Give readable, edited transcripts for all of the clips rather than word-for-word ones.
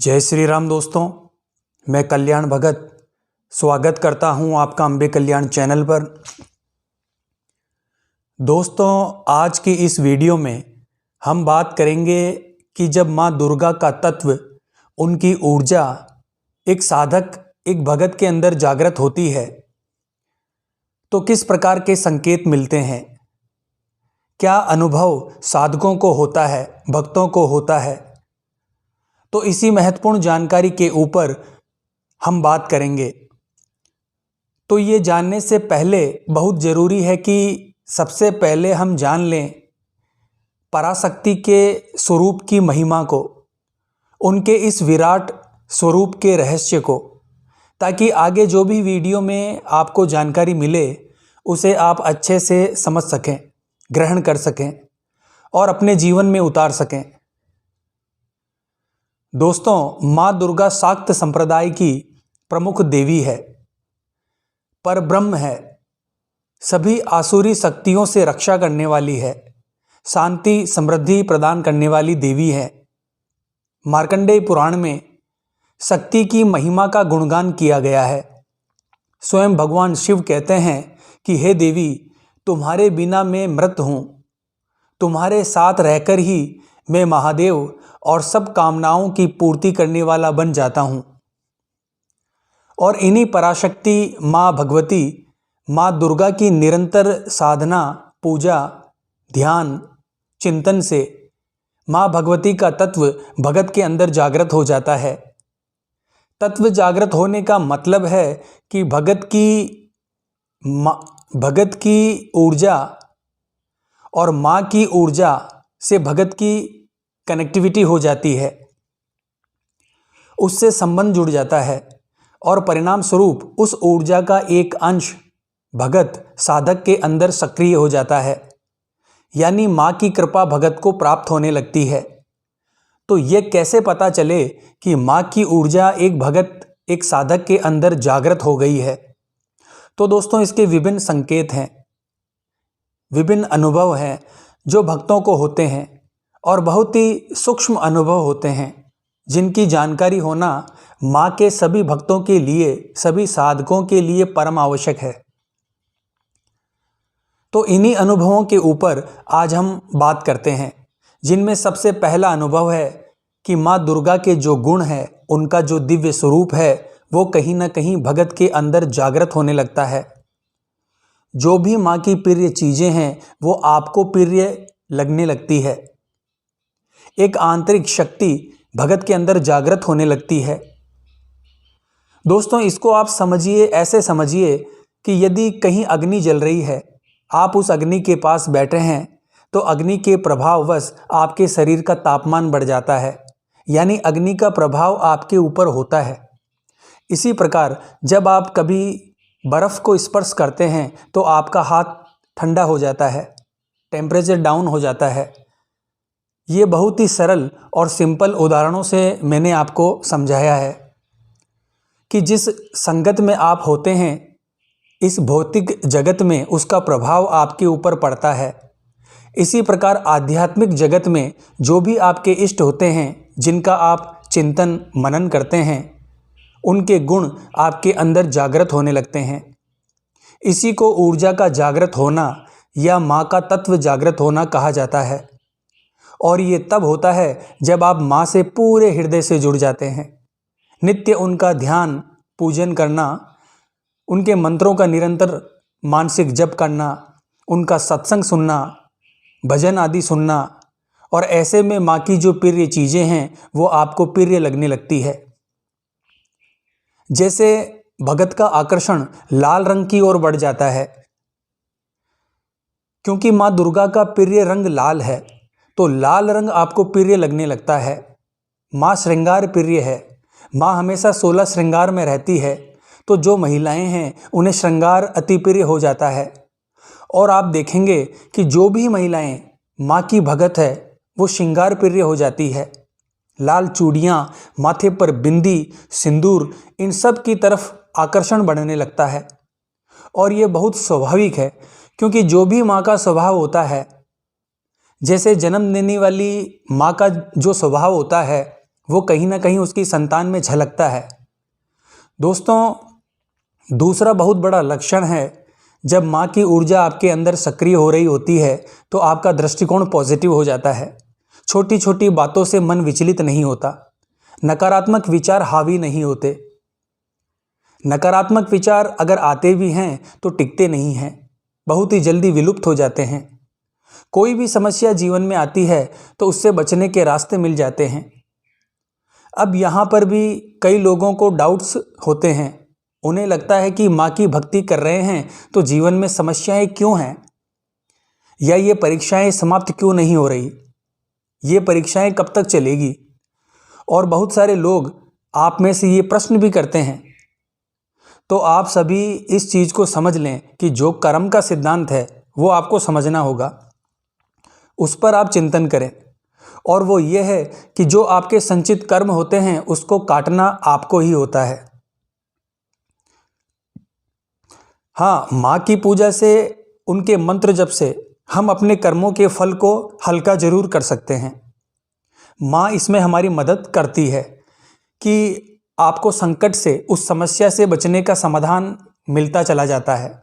जय श्री राम दोस्तों, मैं कल्याण भगत स्वागत करता हूं आपका अम्बे कल्याण चैनल पर। दोस्तों, आज की इस वीडियो में हम बात करेंगे कि जब माँ दुर्गा का तत्व, उनकी ऊर्जा एक साधक, एक भगत के अंदर जागृत होती है तो किस प्रकार के संकेत मिलते हैं, क्या अनुभव साधकों को होता है, भक्तों को होता है। तो इसी महत्वपूर्ण जानकारी के ऊपर हम बात करेंगे। तो ये जानने से पहले बहुत ज़रूरी है कि सबसे पहले हम जान लें पराशक्ति के स्वरूप की महिमा को, उनके इस विराट स्वरूप के रहस्य को, ताकि आगे जो भी वीडियो में आपको जानकारी मिले उसे आप अच्छे से समझ सकें, ग्रहण कर सकें और अपने जीवन में उतार सकें। दोस्तों, माँ दुर्गा शाक्त संप्रदाय की प्रमुख देवी है, परब्रह्म है, सभी आसुरी शक्तियों से रक्षा करने वाली है, शांति समृद्धि प्रदान करने वाली देवी है। मार्कंडेय पुराण में शक्ति की महिमा का गुणगान किया गया है। स्वयं भगवान शिव कहते हैं कि हे देवी, तुम्हारे बिना मैं मृत हूँ, तुम्हारे साथ रहकर ही मैं महादेव और सब कामनाओं की पूर्ति करने वाला बन जाता हूँ। और इन्हीं पराशक्ति माँ भगवती, माँ दुर्गा की निरंतर साधना, पूजा, ध्यान, चिंतन से माँ भगवती का तत्व भगत के अंदर जागृत हो जाता है। तत्व जागृत होने का मतलब है कि भगत की ऊर्जा और माँ की ऊर्जा से भगत की कनेक्टिविटी हो जाती है, उससे संबंध जुड़ जाता है और परिणाम स्वरूप उस ऊर्जा का एक अंश भगत साधक के अंदर सक्रिय हो जाता है, यानी माँ की कृपा भगत को प्राप्त होने लगती है। तो ये कैसे पता चले कि माँ की ऊर्जा एक भगत, एक साधक के अंदर जागृत हो गई है? तो दोस्तों, इसके विभिन्न संकेत हैं, विभिन्न अनुभव हैं जो भक्तों को होते हैं और बहुत ही सूक्ष्म अनुभव होते हैं, जिनकी जानकारी होना माँ के सभी भक्तों के लिए, सभी साधकों के लिए परम आवश्यक है। तो इन्हीं अनुभवों के ऊपर आज हम बात करते हैं, जिनमें सबसे पहला अनुभव है कि माँ दुर्गा के जो गुण हैं, उनका जो दिव्य स्वरूप है, वो कहीं ना कहीं भगत के अंदर जागृत होने लगता है। जो भी माँ की प्रिय चीज़ें हैं वो आपको प्रिय लगने लगती है। एक आंतरिक शक्ति भगत के अंदर जागृत होने लगती है। दोस्तों, इसको आप समझिए, ऐसे समझिए कि यदि कहीं अग्नि जल रही है, आप उस अग्नि के पास बैठे हैं, तो अग्नि के प्रभाववश आपके शरीर का तापमान बढ़ जाता है, यानी अग्नि का प्रभाव आपके ऊपर होता है। इसी प्रकार जब आप कभी बर्फ़ को स्पर्श करते हैं तो आपका हाथ ठंडा हो जाता है, टेम्परेचर डाउन हो जाता है। ये बहुत ही सरल और सिंपल उदाहरणों से मैंने आपको समझाया है कि जिस संगत में आप होते हैं इस भौतिक जगत में, उसका प्रभाव आपके ऊपर पड़ता है। इसी प्रकार आध्यात्मिक जगत में जो भी आपके इष्ट होते हैं, जिनका आप चिंतन मनन करते हैं, उनके गुण आपके अंदर जागृत होने लगते हैं। इसी को ऊर्जा का जागृत होना या माँ का तत्व जागृत होना कहा जाता है। और ये तब होता है जब आप माँ से पूरे हृदय से जुड़ जाते हैं। नित्य उनका ध्यान, पूजन करना, उनके मंत्रों का निरंतर मानसिक जप करना, उनका सत्संग सुनना, भजन आदि सुनना, और ऐसे में माँ की जो प्रिय चीज़ें हैं वो आपको प्रिय लगने लगती है। जैसे भगत का आकर्षण लाल रंग की ओर बढ़ जाता है, क्योंकि माँ दुर्गा का प्रिय रंग लाल है, तो लाल रंग आपको प्रिय लगने लगता है। माँ श्रृंगार प्रिय है, माँ हमेशा 16 श्रृंगार में रहती है, तो जो महिलाएं हैं उन्हें श्रृंगार अति प्रिय हो जाता है। और आप देखेंगे कि जो भी महिलाएं माँ की भगत है वो श्रृंगार प्रिय हो जाती है। लाल चूड़ियाँ, माथे पर बिंदी, सिंदूर, इन सब की तरफ आकर्षण बढ़ने लगता है। और ये बहुत स्वाभाविक है, क्योंकि जो भी माँ का स्वभाव होता है, जैसे जन्म देने वाली माँ का जो स्वभाव होता है वो कहीं ना कहीं उसकी संतान में झलकता है। दोस्तों, दूसरा बहुत बड़ा लक्षण है, जब माँ की ऊर्जा आपके अंदर सक्रिय हो रही होती है तो आपका दृष्टिकोण पॉजिटिव हो जाता है। छोटी छोटी बातों से मन विचलित नहीं होता, नकारात्मक विचार हावी नहीं होते। नकारात्मक विचार अगर आते भी हैं तो टिकते नहीं हैं, बहुत ही जल्दी विलुप्त हो जाते हैं। कोई भी समस्या जीवन में आती है तो उससे बचने के रास्ते मिल जाते हैं। अब यहाँ पर भी कई लोगों को डाउट्स होते हैं। उन्हें लगता है कि माँ की भक्ति कर रहे हैं तो जीवन में समस्याएं क्यों हैं, या ये परीक्षाएं समाप्त क्यों नहीं हो रही, ये परीक्षाएं कब तक चलेगी। और बहुत सारे लोग आप में से ये प्रश्न भी करते हैं। तो आप सभी इस चीज़ को समझ लें कि जो कर्म का सिद्धांत है वो आपको समझना होगा, उस पर आप चिंतन करें। और वो ये है कि जो आपके संचित कर्म होते हैं उसको काटना आपको ही होता है। हाँ, माँ की पूजा से, उनके मंत्र जप से हम अपने कर्मों के फल को हल्का जरूर कर सकते हैं। माँ इसमें हमारी मदद करती है कि आपको संकट से, उस समस्या से बचने का समाधान मिलता चला जाता है।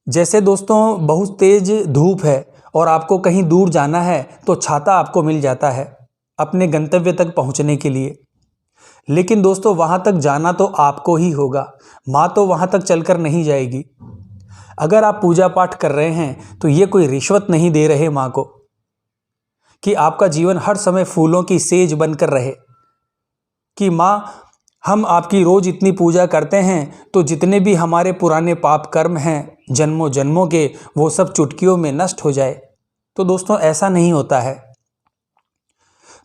जैसे दोस्तों, बहुत तेज धूप है और आपको कहीं दूर जाना है तो छाता आपको मिल जाता है अपने गंतव्य तक पहुंचने के लिए। लेकिन दोस्तों, वहां तक जाना तो आपको ही होगा, माँ तो वहां तक चलकर नहीं जाएगी। अगर आप पूजा पाठ कर रहे हैं तो ये कोई रिश्वत नहीं दे रहे माँ को कि आपका जीवन हर समय फूलों की सेज बनकर रहे, कि माँ हम आपकी रोज इतनी पूजा करते हैं तो जितने भी हमारे पुराने पाप कर्म हैं जन्मों जन्मों के, वो सब चुटकियों में नष्ट हो जाए। तो दोस्तों, ऐसा नहीं होता है।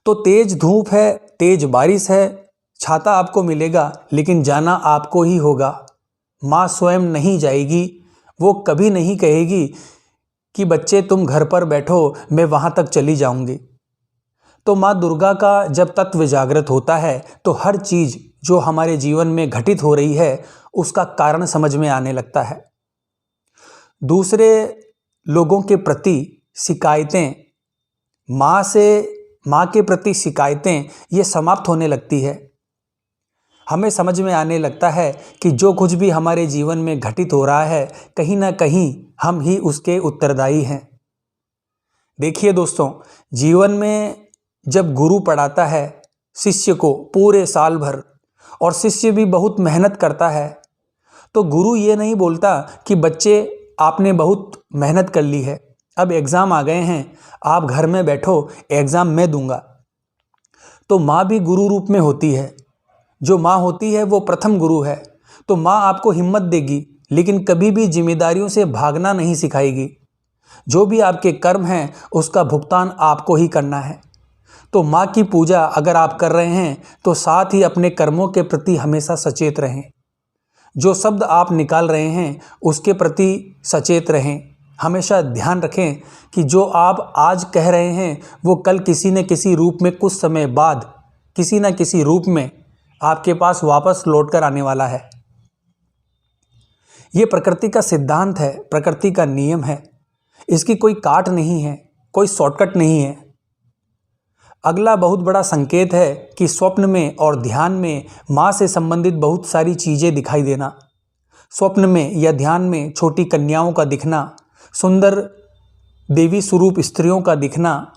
तो तेज धूप है, तेज बारिश है, छाता आपको मिलेगा, लेकिन जाना आपको ही होगा। माँ स्वयं नहीं जाएगी, वो कभी नहीं कहेगी कि बच्चे तुम घर पर बैठो, मैं वहां तक चली जाऊंगी। तो माँ दुर्गा का जब तत्व जागृत होता है तो हर चीज जो हमारे जीवन में घटित हो रही है उसका कारण समझ में आने लगता है। दूसरे लोगों के प्रति शिकायतें, माँ के प्रति शिकायतें ये समाप्त होने लगती है। हमें समझ में आने लगता है कि जो कुछ भी हमारे जीवन में घटित हो रहा है कहीं ना कहीं हम ही उसके उत्तरदायी हैं। देखिए दोस्तों, जीवन में जब गुरु पढ़ाता है शिष्य को पूरे साल भर, और शिष्य भी बहुत मेहनत करता है, तो गुरु ये नहीं बोलता कि बच्चे आपने बहुत मेहनत कर ली है, अब एग्ज़ाम आ गए हैं, आप घर में बैठो, एग्ज़ाम मैं दूंगा। तो माँ भी गुरु रूप में होती है। जो माँ होती है वो प्रथम गुरु है। तो माँ आपको हिम्मत देगी, लेकिन कभी भी जिम्मेदारियों से भागना नहीं सिखाएगी। जो भी आपके कर्म हैं उसका भुगतान आपको ही करना है। तो माँ की पूजा अगर आप कर रहे हैं तो साथ ही अपने कर्मों के प्रति हमेशा सचेत रहें। जो शब्द आप निकाल रहे हैं उसके प्रति सचेत रहें। हमेशा ध्यान रखें कि जो आप आज कह रहे हैं वो कल किसी न किसी रूप में, कुछ समय बाद किसी न किसी रूप में आपके पास वापस लौट कर आने वाला है। ये प्रकृति का सिद्धांत है, प्रकृति का नियम है। इसकी कोई काट नहीं है, कोई शॉर्टकट नहीं है। अगला बहुत बड़ा संकेत है कि स्वप्न में और ध्यान में माँ से संबंधित बहुत सारी चीज़ें दिखाई देना। स्वप्न में या ध्यान में छोटी कन्याओं का दिखना, सुंदर देवी स्वरूप स्त्रियों का दिखना,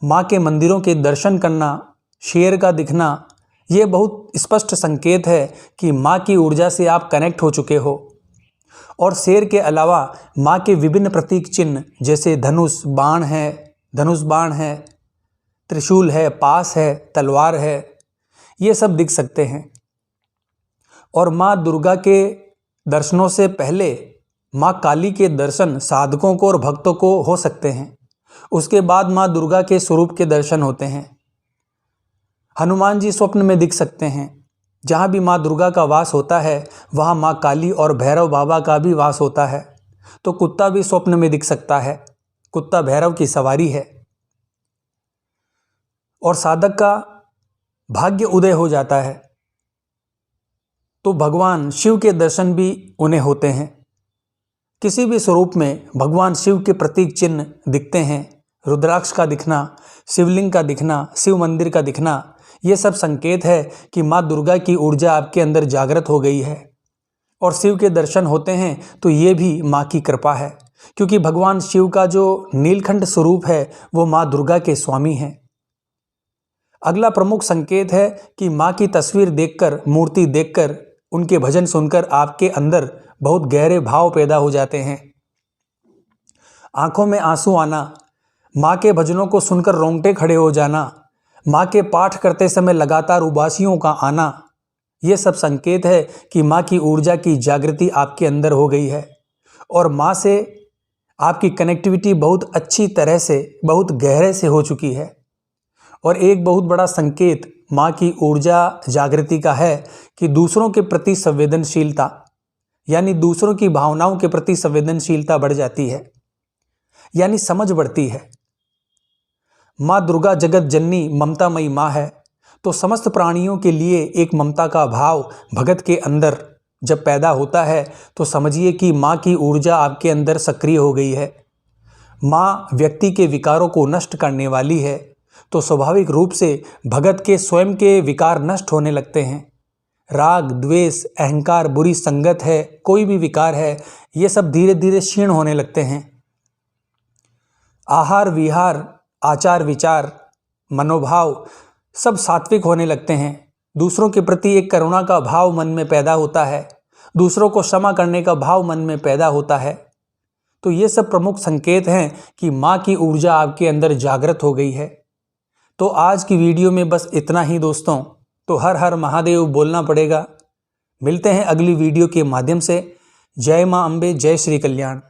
माँ के मंदिरों के दर्शन करना, शेर का दिखना, ये बहुत स्पष्ट संकेत है कि माँ की ऊर्जा से आप कनेक्ट हो चुके हो। और शेर के अलावा माँ के विभिन्न प्रतीक चिन्ह जैसे धनुष बाण है, त्रिशूल है, पास है, तलवार है, ये सब दिख सकते हैं। और माँ दुर्गा के दर्शनों से पहले माँ काली के दर्शन साधकों को और भक्तों को हो सकते हैं। उसके बाद माँ दुर्गा के स्वरूप के दर्शन होते हैं। हनुमान जी स्वप्न में दिख सकते हैं। जहाँ भी माँ दुर्गा का वास होता है वहाँ माँ काली और भैरव बाबा का भी वास होता है। तो कुत्ता भी स्वप्न में दिख सकता है, कुत्ता भैरव की सवारी है। और साधक का भाग्य उदय हो जाता है तो भगवान शिव के दर्शन भी उन्हें होते हैं। किसी भी स्वरूप में भगवान शिव के प्रतीक चिन्ह दिखते हैं। रुद्राक्ष का दिखना, शिवलिंग का दिखना, शिव मंदिर का दिखना, ये सब संकेत है कि माँ दुर्गा की ऊर्जा आपके अंदर जागृत हो गई है। और शिव के दर्शन होते हैं तो ये भी माँ की कृपा है, क्योंकि भगवान शिव का जो नीलकंठ स्वरूप है वो माँ दुर्गा के स्वामी हैं। अगला प्रमुख संकेत है कि माँ की तस्वीर देखकर, मूर्ति देखकर, उनके भजन सुनकर आपके अंदर बहुत गहरे भाव पैदा हो जाते हैं। आंखों में आंसू आना, माँ के भजनों को सुनकर रोंगटे खड़े हो जाना, माँ के पाठ करते समय लगातार उबासियों का आना, ये सब संकेत है कि माँ की ऊर्जा की जागृति आपके अंदर हो गई है और माँ से आपकी कनेक्टिविटी बहुत अच्छी तरह से, बहुत गहरे से हो चुकी है। और एक बहुत बड़ा संकेत माँ की ऊर्जा जागृति का है कि दूसरों के प्रति संवेदनशीलता, यानी दूसरों की भावनाओं के प्रति संवेदनशीलता बढ़ जाती है, यानी समझ बढ़ती है। माँ दुर्गा जगत जननी ममतामयी माँ है, तो समस्त प्राणियों के लिए एक ममता का भाव भगत के अंदर जब पैदा होता है तो समझिए कि माँ की ऊर्जा आपके अंदर सक्रिय हो गई है। माँ व्यक्ति के विकारों को नष्ट करने वाली है, तो स्वाभाविक रूप से भगत के स्वयं के विकार नष्ट होने लगते हैं। राग, द्वेष, अहंकार, बुरी संगत है, कोई भी विकार है, ये सब धीरे धीरे क्षीण होने लगते हैं। आहार विहार, आचार विचार, मनोभाव सब सात्विक होने लगते हैं। दूसरों के प्रति एक करुणा का भाव मन में पैदा होता है, दूसरों को क्षमा करने का भाव मन में पैदा होता है। तो ये सब प्रमुख संकेत हैं कि माँ की ऊर्जा आपके अंदर जागृत हो गई है। तो आज की वीडियो में बस इतना ही दोस्तों। तो हर हर महादेव बोलना पड़ेगा। मिलते हैं अगली वीडियो के माध्यम से। जय माँ अम्बे, जय श्री कल्याण।